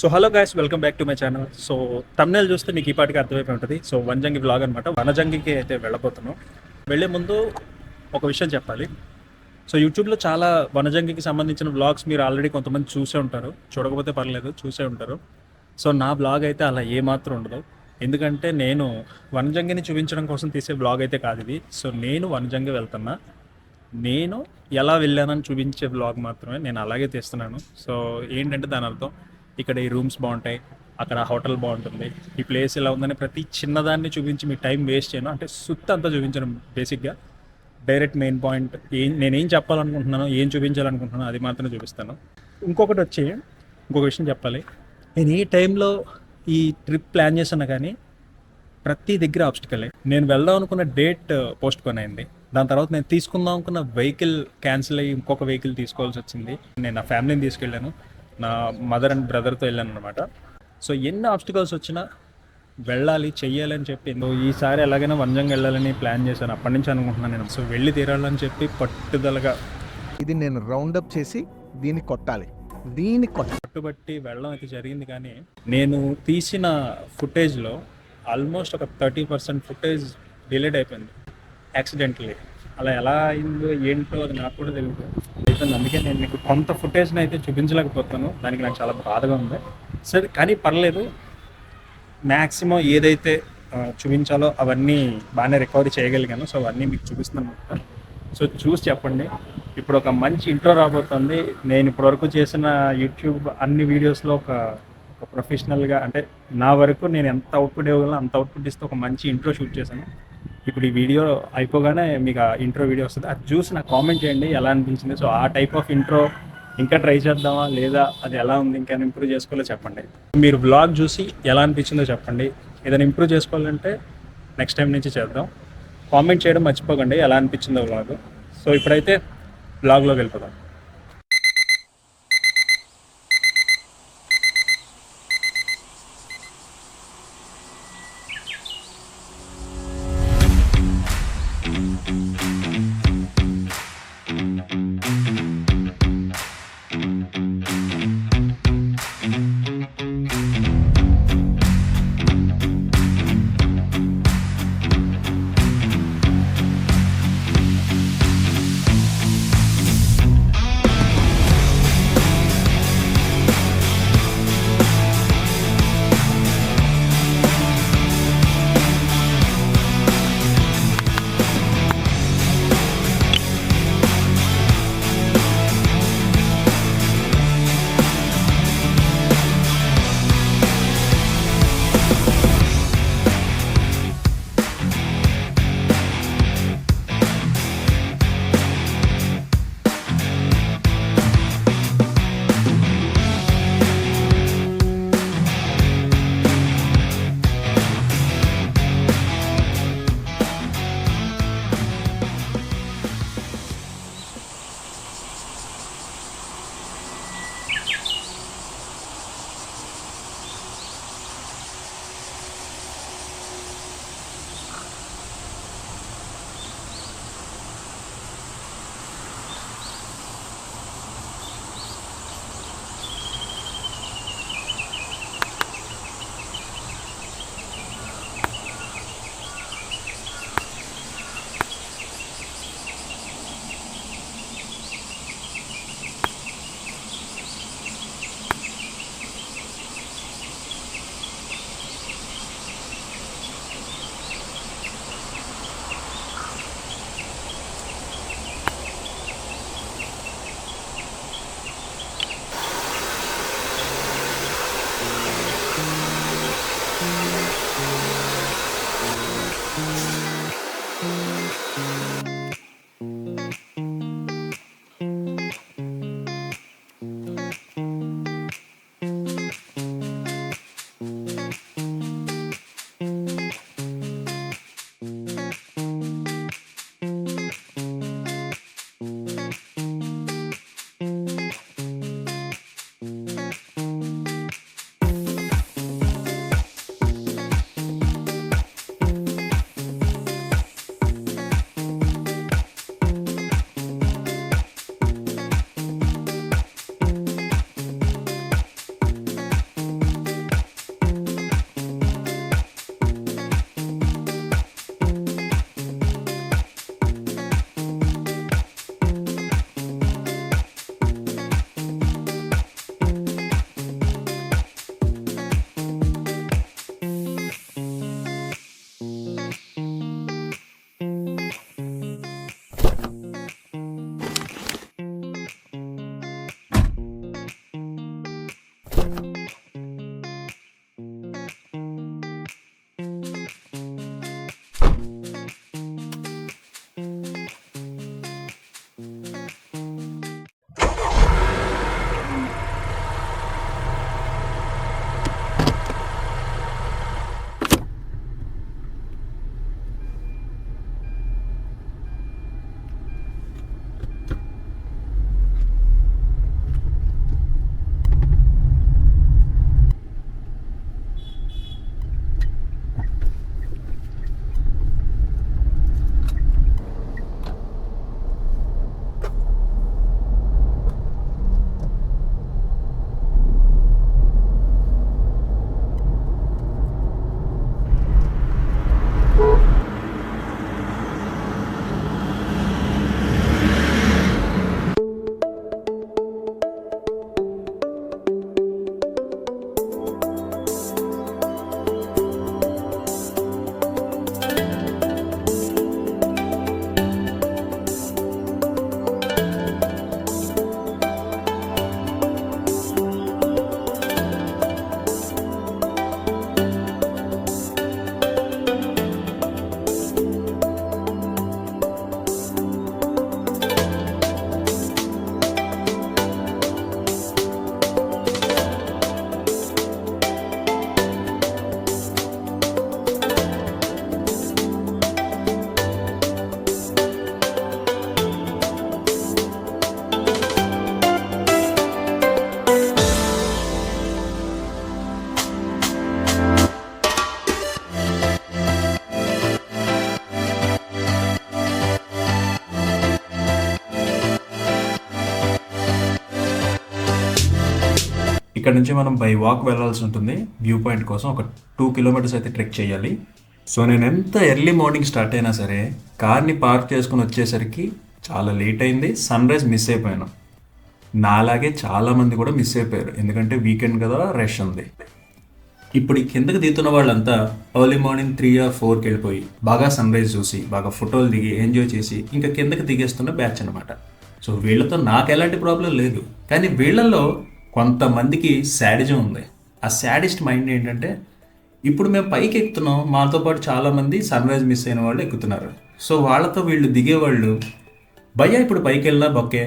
So hello guys, welcome back to my channel. So thumbnail చూస్తే మీకు ఈ పాటికి అర్థమైపోయి ఉంటుంది. సో వనజంగి వ్లాగ్ అనమాట. వనజంగికి అయితే వెళ్ళబోతున్నాం. వెళ్ళే ముందు ఒక విషయం చెప్పాలి. సో యూట్యూబ్లో చాలా వనజంగికి సంబంధించిన వ్లాగ్స్ మీరు ఆల్రెడీ కొంతమంది చూసే ఉంటారు, చూడకపోతే పర్లేదు, చూసే ఉంటారు. సో నా వ్లాగ్ అయితే అలా ఏమాత్రం ఉండదు. ఎందుకంటే నేను వనజంగిని చూపించడం కోసం తీసే వ్లాగ్ అయితే కాదు ఇది. సో నేను వనజంగి వెళ్తున్నా, నేను ఎలా వెళ్ళానని చూపించే వ్లాగ్ మాత్రమే నేను అలాగే తీస్తున్నాను. సో ఏంటంటే దాని అర్థం, ఇక్కడ ఈ రూమ్స్ బాగుంటాయి, అక్కడ హోటల్ బాగుంటుంది, ఈ ప్లేస్ ఇలా ఉందని ప్రతి చిన్నదాన్ని చూపించి మీ టైం వేస్ట్ చేయను. అంటే సుత్త అంతా చూపించడం, బేసిక్గా డైరెక్ట్ మెయిన్ పాయింట్ నేనేం చెప్పాలనుకుంటున్నానో, ఏం చూపించాలనుకుంటున్నానో అది మాత్రమే చూపిస్తాను. ఇంకొక విషయం చెప్పాలి. నేను ఏ టైంలో ఈ ట్రిప్ ప్లాన్ చేశాను కానీ ప్రతి దగ్గర ఆబ్స్టికలే. నేను వెళ్దాం అనుకున్న డేట్ పోస్ట్ పోన్ అయింది. దాని తర్వాత నేను తీసుకుందాం అనుకున్న వెహికల్ క్యాన్సిల్ అయ్యి ఇంకొక వెహికల్ తీసుకోవాల్సి వచ్చింది. నేను నా ఫ్యామిలీని తీసుకెళ్ళాను, నా మదర్ అండ్ బ్రదర్తో వెళ్ళాను అనమాట. సో ఎన్ని ఆబ్స్టికల్స్ వచ్చినా వెళ్ళాలి, చెయ్యాలి అని చెప్పి ఈసారి ఎలాగైనా వనజంగి వెళ్ళాలని ప్లాన్ చేశాను. అప్పటి నుంచి అనుకుంటున్నాను నేను. సో వెళ్ళి తీరాలని చెప్పి పట్టుదలగా ఇది నేను రౌండప్ చేసి దీన్ని కొట్టాలి, పట్టుబట్టి వెళ్ళడం అయితే జరిగింది. కానీ నేను తీసిన ఫుటేజ్లో ఆల్మోస్ట్ ఒక 30% ఫుటేజ్ డిలీట్ అయిపోయింది యాక్సిడెంటలీ. అలా ఎలా అయిందో ఏంటో అది నాకు కూడా తెలియదు అయిపోయింది. అందుకే నేను మీకు కొంత ఫుటేజ్ని అయితే చూపించలేకపోతాను. దానికి నాకు చాలా బాధగా ఉంది. సరే కానీ పర్లేదు, మ్యాక్సిమం ఏదైతే చూపించాలో అవన్నీ బాగానే రికవరీ చేయగలిగాను. సో అవన్నీ మీకు చూపిస్తున్నాను అనమాట. సో చూసి చెప్పండి. ఇప్పుడు ఒక మంచి ఇంట్రో రాబోతుంది. నేను ఇప్పటివరకు చేసిన యూట్యూబ్ అన్ని వీడియోస్లో ఒక ప్రొఫెషనల్గా, అంటే నా వరకు నేను ఎంత అవుట్పుట్ ఇవ్వగలను అంత అవుట్పుట్ ఇస్తే ఒక మంచి ఇంట్రో షూట్ చేశాను. ఇప్పుడు ఈ వీడియో అయిపోగానే మీకు ఆ ఇంట్రో వీడియో వస్తుంది. అది చూసి నాకు కామెంట్ చేయండి ఎలా అనిపించింది. సో ఆ టైప్ ఆఫ్ ఇంట్రో ఇంకా ట్రై చేద్దామా లేదా, అది ఎలా ఉంది, ఇంకా ఇంప్రూవ్ చేసుకోవాలో చెప్పండి. మీరు వ్లాగ్ చూసి ఎలా అనిపించిందో చెప్పండి. ఏదైనా ఇంప్రూవ్ చేసుకోవాలంటే నెక్స్ట్ టైం నుంచి చేద్దాం. కామెంట్ చేయడం మర్చిపోకండి ఎలా అనిపించిందో వ్లాగ్. సో ఇప్పుడైతే వ్లాగ్లోకి వెళ్ళిపోదాం. ఇక్కడ నుంచి మనం బై వాక్ వెళ్ళాల్సి ఉంటుంది వ్యూ పాయింట్ కోసం. ఒక 2 కిలోమీటర్స్ అయితే ట్రెక్ చేయాలి. సో నేను ఎంత ఎర్లీ మార్నింగ్ స్టార్ట్ అయినా సరే కార్ని పార్క్ చేసుకుని వచ్చేసరికి చాలా లేట్ అయింది. సన్ రైజ్ మిస్ అయిపోయాను. నాలాగే చాలామంది కూడా మిస్ అయిపోయారు, ఎందుకంటే వీకెండ్ కదా, రష్ ఉంది. ఇప్పుడు ఈ కిందకి దిగుతున్న వాళ్ళంతా ఎర్లీ మార్నింగ్ 3 or 4కి వెళ్ళిపోయి బాగా సన్ రైజ్ చూసి బాగా ఫోటోలు దిగి ఎంజాయ్ చేసి ఇంకా కిందకి దిగేస్తున్న బ్యాచ్ అనమాట. సో వీళ్ళతో నాకు ఎలాంటి ప్రాబ్లం లేదు, కానీ వీళ్ళల్లో కొంతమందికి శాడిజం ఉంది. ఆ శాడిస్ట్ మైండ్ ఏంటంటే, ఇప్పుడు మేము పైకి ఎక్కుతున్నాం, మాతో పాటు చాలామంది సన్ రైజ్ మిస్ అయిన వాళ్ళు ఎక్కుతున్నారు. సో వాళ్ళతో వీళ్ళు దిగేవాళ్ళు, భయ్యా ఇప్పుడు పైకి వెళ్ళినా బొక్కే,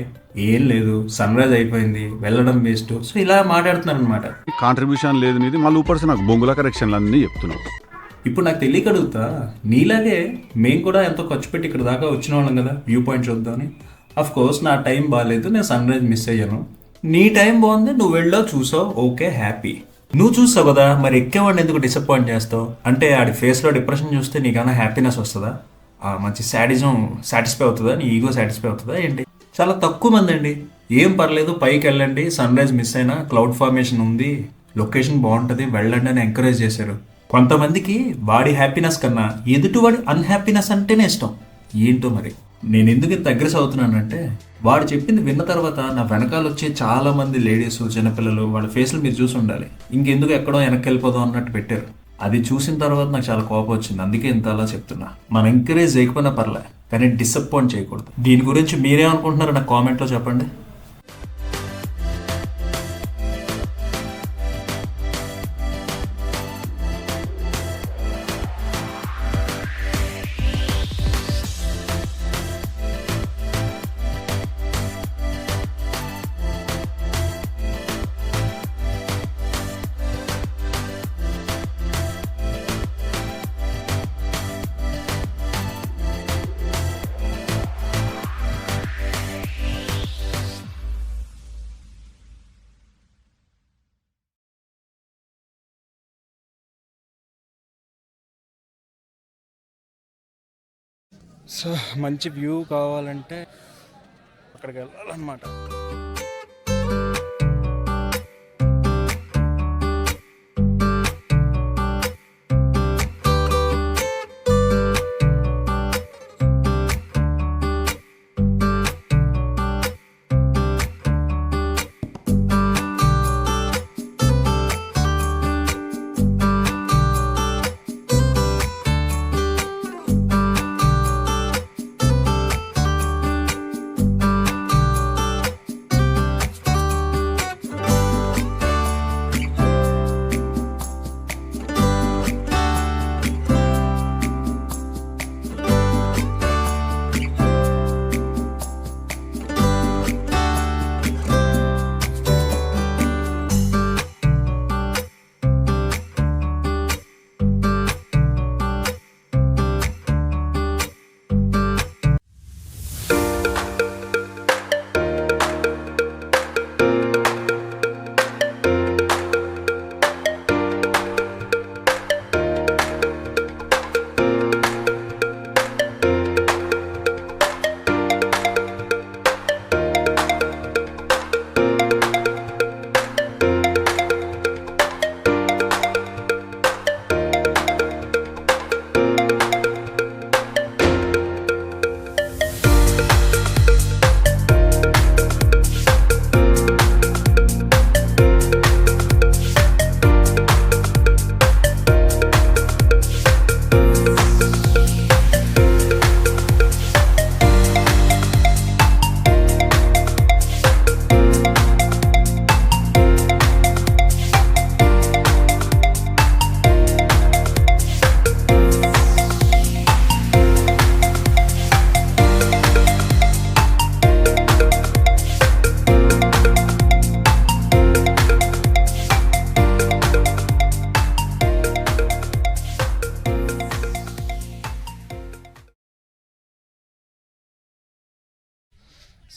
ఏం లేదు, సన్ రైజ్ అయిపోయింది, వెళ్ళడం వేస్ట్. సో ఇలా మాట్లాడుతున్నారు అనమాట. కాంట్రిబ్యూషన్ లేదు నీది, మళ్ళీ ఊపర్స్ నాకు బొంగుల కరెక్షన్లు అన్నీ చెప్తున్నావు. ఇప్పుడు నాకు తెలియక అడుగుతా, నీలాగే మేము కూడా ఎంతో ఖర్చు పెట్టి ఇక్కడ దాకా వచ్చిన వాళ్ళం కదా వ్యూ పాయింట్ చూద్దామని. అఫ్ కోర్స్ నా టైం బాగాలేదు, నేను సన్ రైజ్ మిస్ అయ్యాను. నీ టైం బాగుంది, నువ్వు వెళ్ళావు, చూసావు, ఓకే, హ్యాపీ. నువ్వు చూసావు కదా, మరి ఎక్కేవాడిని ఎందుకు డిసప్పాయింట్ చేస్తావు? అంటే ఆడి ఫేస్లో డిప్రెషన్ చూస్తే నీకన్నా హ్యాపీనెస్ వస్తుందా? మంచి శాడిజం సాటిస్ఫై అవుతుందా? నీ ఈగో సాటిస్ఫై అవుతుందా ఏంటి? చాలా తక్కువ మంది అండి, ఏం పర్లేదు పైకి వెళ్ళండి, సన్ రైజ్ మిస్ అయినా క్లౌడ్ ఫార్మేషన్ ఉంది, లొకేషన్ బాగుంటుంది, వెళ్ళండి అని ఎంకరేజ్ చేశారు. కొంతమందికి వాడి హ్యాపీనెస్ కన్నా ఎదుటివాడి అన్హ్యాపీనెస్ అంటేనే ఇష్టం. ఏంటో మరి నేను ఎందుకు ఇంత అగ్రెస్ అవుతున్నానంటే, వాడు చెప్పింది విన్న తర్వాత నా వెనకాల వచ్చే చాలా మంది లేడీస్, చిన్నపిల్లలు, వాళ్ళ ఫేస్లు మీరు చూసి ఉండాలి, ఇంకెందుకు ఎక్కడో వెనక్కి వెళ్ళిపోదాం అన్నట్టు పెట్టారు. అది చూసిన తర్వాత నాకు చాలా కోపం వచ్చింది. అందుకే ఇంత అలా చెప్తున్నా. మనం ఎంకరేజ్ చేయకపోయినా పర్లే, కానీ డిసప్పాయింట్ చేయకూడదు. దీని గురించి మీరేమనుకుంటున్నారో నాకు కామెంట్లో చెప్పండి. సో మంచి వ్యూ కావాలంటే అక్కడికి వెళ్ళాలన్నమాట.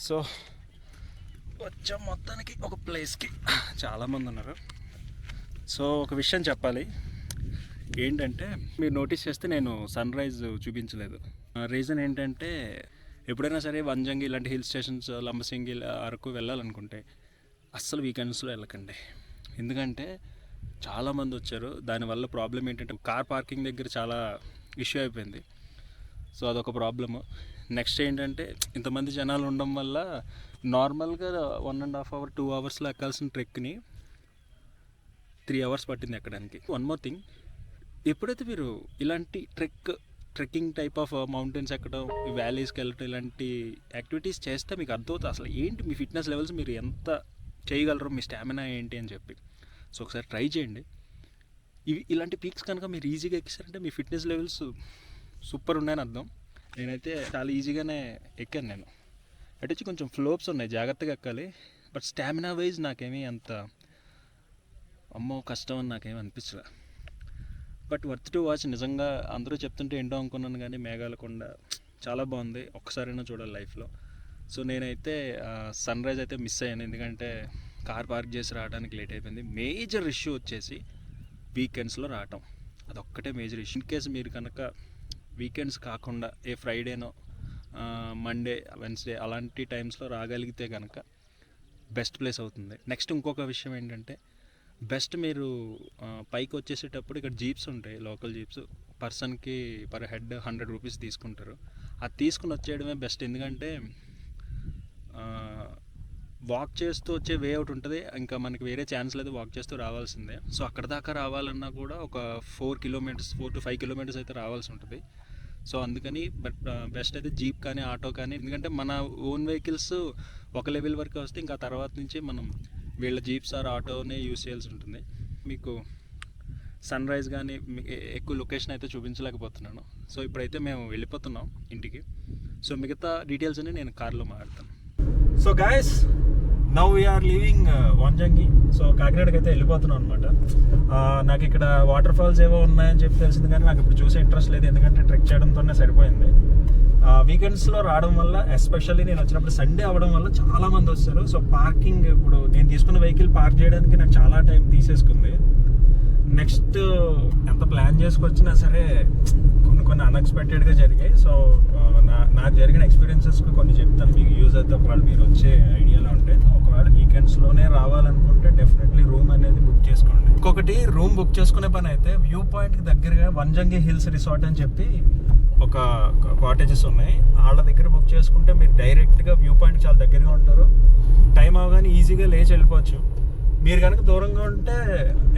సో వచ్చాం మొత్తానికి ఒక ప్లేస్కి. చాలామంది ఉన్నారు. సో ఒక విషయం చెప్పాలి ఏంటంటే, మీరు నోటీస్ చేస్తే నేను సన్ రైజ్ చూపించలేదు. రీజన్ ఏంటంటే, ఎప్పుడైనా సరే వంజంగి ఇలాంటి హిల్ స్టేషన్స్, లంబసింగి, అరకు వెళ్ళాలనుకుంటే అస్సలు వీకెండ్స్లో వెళ్ళకండి. ఎందుకంటే చాలామంది వచ్చారు. దానివల్ల ప్రాబ్లం ఏంటంటే, కార్ పార్కింగ్ దగ్గర చాలా ఇష్యూ అయిపోయింది. సో అదొక ప్రాబ్లము. నెక్స్ట్ ఏంటంటే, ఇంతమంది జనాలు ఉండడం వల్ల నార్మల్గా 1.5 hour 2 hours ఎక్కాల్సిన ట్రెక్ని 3 hours పట్టింది ఎక్కడానికి. వన్ మోర్ థింగ్, ఎప్పుడైతే మీరు ఇలాంటి ట్రెక్కింగ్ టైప్ ఆఫ్ మౌంటైన్స్ ఎక్కడం, ఈ వ్యాలీస్కి వెళ్ళటం, ఇలాంటి యాక్టివిటీస్ చేస్తే మీకు అర్థమవుతుంది అసలు ఏంటి మీ ఫిట్నెస్ లెవెల్స్, మీరు ఎంత చేయగలరు, మీ స్టామినా ఏంటి అని చెప్పి. సో ఒకసారి ట్రై చేయండి. ఇలాంటి పీక్స్ కనుక మీరు ఈజీగా ఎక్కిస్తారంటే మీ ఫిట్నెస్ లెవెల్స్ సూపర్ ఉన్నాయని అర్థం. నేనైతే చాలా ఈజీగానే ఎక్కాను. నేను అటు వచ్చి కొంచెం ఫ్లోప్స్ ఉన్నాయి, జాగ్రత్తగా ఎక్కాలి. బట్ స్టామినా వైజ్ నాకేమీ అంత అమ్మో కష్టం అని నాకేమీ అనిపించలే. But worth to watch. నిజంగా అందరూ చెప్తుంటే ఏంటో అనుకున్నాను, కానీ మేఘాలకొండ చాలా బాగుంది, ఒక్కసారైనా చూడాలి లైఫ్లో. సో నేనైతే సన్ రైజ్ అయితే మిస్ అయ్యాను, ఎందుకంటే కార్ పార్క్ చేసి రావడానికి లేట్ అయిపోయింది. మేజర్ ఇష్యూ వచ్చేసి వీకెండ్స్లో రావటం, అదొక్కటే మేజర్ ఇష్యూ. ఇన్ కేసు మీరు కనుక వీకెండ్స్ కాకుండా ఏ ఫ్రైడేనో, మండే, వెన్స్డే అలాంటి టైమ్స్లో రాగలిగితే కనుక బెస్ట్ ప్లేస్ అవుతుంది. నెక్స్ట్ ఇంకొక విషయం ఏంటంటే, బెస్ట్ మీరు పైకి వచ్చేసేటప్పుడు ఇక్కడ జీప్స్ ఉంటాయి, లోకల్ జీప్స్. పర్సన్కి పర్ హెడ్ 100 రూపీస్ తీసుకుంటారు. అది తీసుకుని వచ్చేయడమే బెస్ట్. ఎందుకంటే వాక్ చేస్తూ వచ్చే వే ఒకటి ఉంటుంది, ఇంకా మనకి వేరే ఛాన్స్ లేదు, వాక్ చేస్తూ రావాల్సిందే. సో అక్కడ దాకా రావాలన్నా కూడా ఒక 4 to 5 kilometers అయితే రావాల్సి ఉంటుంది. సో అందుకని బెస్ట్ అయితే జీప్ కానీ ఆటో కానీ, ఎందుకంటే మన ఓన్ వెహికల్స్ ఒక లెవెల్ వరకు వస్తే ఇంకా తర్వాత నుంచి మనం వీళ్ళ జీప్స్ ఆర్ ఆటోనే యూస్ చేయాల్సి ఉంటుంది. మీకు సన్ రైజ్ కానీ ఎక్కువ లొకేషన్ అయితే చూపించలేకపోతున్నాను. సో ఇప్పుడైతే మేము వెళ్ళిపోతున్నాం ఇంటికి. సో మిగతా డీటెయిల్స్ అన్ని నేను కార్లో మాట్లాడతాను. So guys, now we are leaving Vanjangi. So కాకినాడకి అయితే వెళ్ళిపోతున్నాం అనమాట. నాకు ఇక్కడ వాటర్ ఫాల్స్ ఏవో ఉన్నాయని చెప్పి తెలిసింది, కానీ నాకు ఇప్పుడు చూసే ఇంట్రెస్ట్ లేదు, ఎందుకంటే ట్రెక్ చేయడంతోనే సరిపోయింది. వీకెండ్స్లో రావడం వల్ల, ఎస్పెషల్లీ నేను వచ్చినప్పుడు సండే అవ్వడం వల్ల చాలామంది వస్తారు. సో పార్కింగ్, ఇప్పుడు నేను తీసుకున్న వెహికల్ పార్క్ చేయడానికి నాకు చాలా టైం తీసేసుకుంది. నెక్స్ట్ ఎంత ప్లాన్ చేసుకొచ్చినా సరే కొన్ని అన్ఎక్స్పెక్టెడ్గా జరిగాయి. సో నాకు జరిగిన ఎక్స్పీరియన్సెస్కి కొన్ని చెప్తాను, మీకు యూజ్ అయితే ఒకవేళ మీరు వచ్చే ఐడియాలో ఉంటే. ఒకవేళ వీకెండ్స్లోనే రావాలనుకుంటే డెఫినెట్లీ రూమ్ అనేది బుక్ చేసుకోండి. ఇంకొకటి, రూమ్ బుక్ చేసుకునే పని అయితే వ్యూ పాయింట్కి దగ్గరగా వంజంగి హిల్స్ రిసార్ట్ అని చెప్పి ఒక కాటేజెస్ ఉన్నాయి, వాళ్ళ దగ్గర బుక్ చేసుకుంటే మీరు డైరెక్ట్గా వ్యూ పాయింట్కి చాలా దగ్గరగా ఉంటారు. టైం అవగానే ఈజీగా లేచి వెళ్ళిపోవచ్చు. మీరు కనుక దూరంగా ఉంటే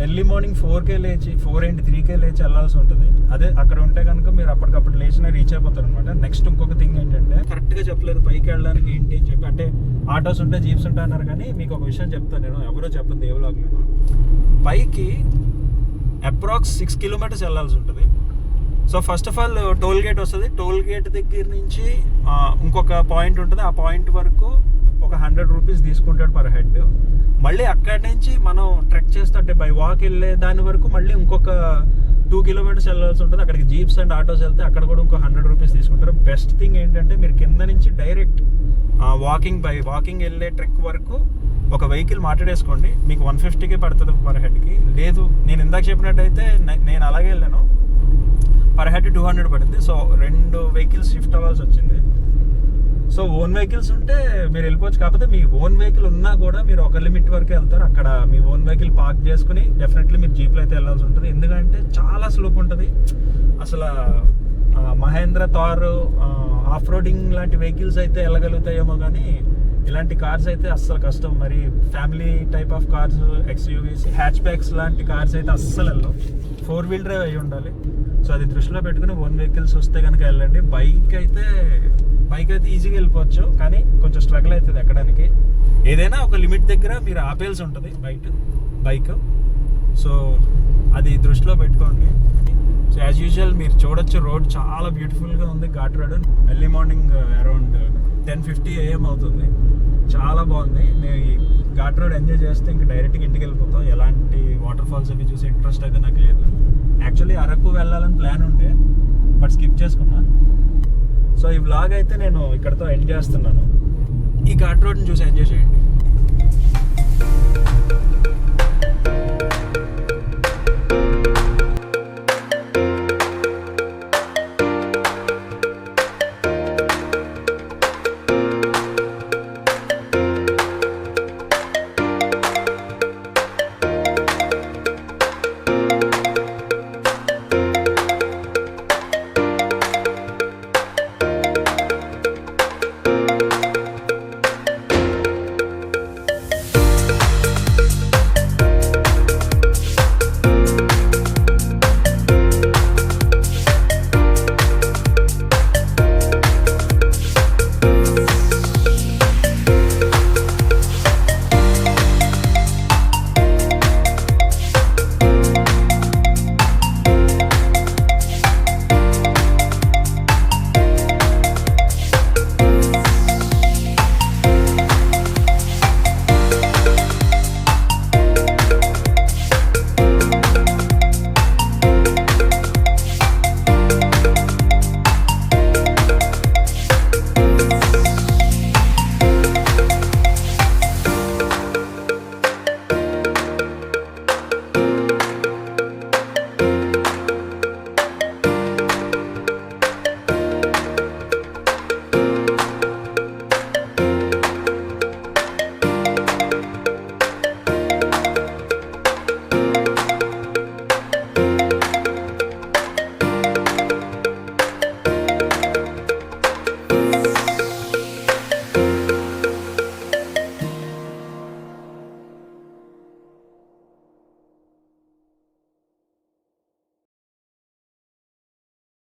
ఎర్లీ మార్నింగ్ 4కే లేచి 3కే లేచి వెళ్ళాల్సి ఉంటుంది. అదే అక్కడ ఉంటే కనుక మీరు అప్పటికప్పుడు లేచినా రీచ్ అయిపోతారు అనమాట. నెక్స్ట్ ఇంకొక థింగ్ ఏంటంటే, కరెక్ట్గా చెప్పలేదు పైకి వెళ్ళడానికి ఏంటి అని చెప్పి, అంటే ఆటోస్ ఉంటాయి, జీప్స్ ఉంటాయి అన్నారు, కానీ మీకు ఒక విషయం చెప్తాను, నేను ఎవరో చెప్పండి ఏ వ్లాగ్లో. పైకి అప్రాక్స్ 6 kilometers వెళ్ళాల్సి ఉంటుంది. So first of all toll gate వస్తుంది. టోల్ గేట్ దగ్గర నుంచి ఇంకొక పాయింట్ ఉంటుంది, ఆ పాయింట్ వరకు ఒక 100 రూపీస్ తీసుకుంటాడు పర్ హెడ్. మళ్ళీ అక్కడి నుంచి మనం ట్రెక్ చేస్తుంటే బై వాక్ వెళ్ళే దాని వరకు మళ్ళీ ఇంకొక 2 kilometers వెళ్ళాల్సి ఉంటుంది. అక్కడికి జీప్స్ అండ్ ఆటోస్ వెళ్తే అక్కడ కూడా ఇంకో 100 రూపీస్ తీసుకుంటారు. బెస్ట్ థింగ్ ఏంటంటే, మీరు కింద నుంచి డైరెక్ట్ వాకింగ్ వెళ్ళే ట్రెక్ వరకు ఒక వెహికల్ మాట్లాడేసుకోండి, మీకు 150కే పడుతుంది పర్ హెడ్కి. లేదు, నేను ఇందాక చెప్పినట్టయితే నేను అలాగే వెళ్ళాను, పర్ హెడ్ 200 పడింది. సో 2 వెహికల్స్ షిఫ్ట్ అవ్వాల్సి వచ్చింది. సో ఓన్ వెహికల్స్ ఉంటే మీరు వెళ్ళిపోవచ్చు. కాకపోతే మీ ఓన్ వెహికల్ ఉన్నా కూడా మీరు ఒక లిమిట్ వరకు వెళ్తారు. అక్కడ మీ ఓన్ వెహికల్ పార్క్ చేసుకుని డెఫినెట్లీ మీరు జీప్లో అయితే వెళ్ళాల్సి ఉంటుంది, ఎందుకంటే చాలా స్లోప్ ఉంటుంది. అసలు మహేంద్ర థార్ ఆఫ్ రోడింగ్ లాంటి వెహికల్స్ అయితే వెళ్ళగలుగుతాయేమో, కానీ ఇలాంటి కార్స్ అయితే అస్సలు కష్టం. మరి family type of cars, XUVs, hatchbacks లాంటి కార్స్ అయితే అస్సలు వెళ్ళవు. 4-wheel drive అయి ఉండాలి. సో అది దృష్టిలో పెట్టుకుని ఓన్ వెహికల్స్ వస్తే కనుక వెళ్ళండి. బైక్ అయితే ఈజీగా వెళ్ళిపోవచ్చు, కానీ కొంచెం స్ట్రగుల్ అవుతుంది ఎక్కడానికి. ఏదైనా ఒక లిమిట్ దగ్గర మీరు ఆపేయాల్సి ఉంటుంది బైక్. సో అది దృష్టిలో పెట్టుకోండి. సో యాజ్ యూజువల్ మీరు చూడొచ్చు, రోడ్ చాలా బ్యూటిఫుల్గా ఉంది, ghat road. Early morning around 10:50 AM అవుతుంది. చాలా బాగుంది. మేము ఈ ఘాట్ రోడ్ ఎంజాయ్ చేస్తే ఇంకా డైరెక్ట్గా ఇంటికి వెళ్ళిపోతాం. ఎలాంటి వాటర్ ఫాల్స్ అవి చూసే ఇంట్రెస్ట్ అయితే నాకు లేదు. యాక్చువల్లీ అరకు వెళ్ళాలని ప్లాన్ ఉంటే, బట్ స్కిప్ చేసుకున్నా. సో ఈ వ్లాగ్ అయితే నేను ఇక్కడతో ఎండ్ చేస్తున్నాను. ఈ ఘాట్ రోడ్ని చూసి ఎంజాయ్ చేయండి.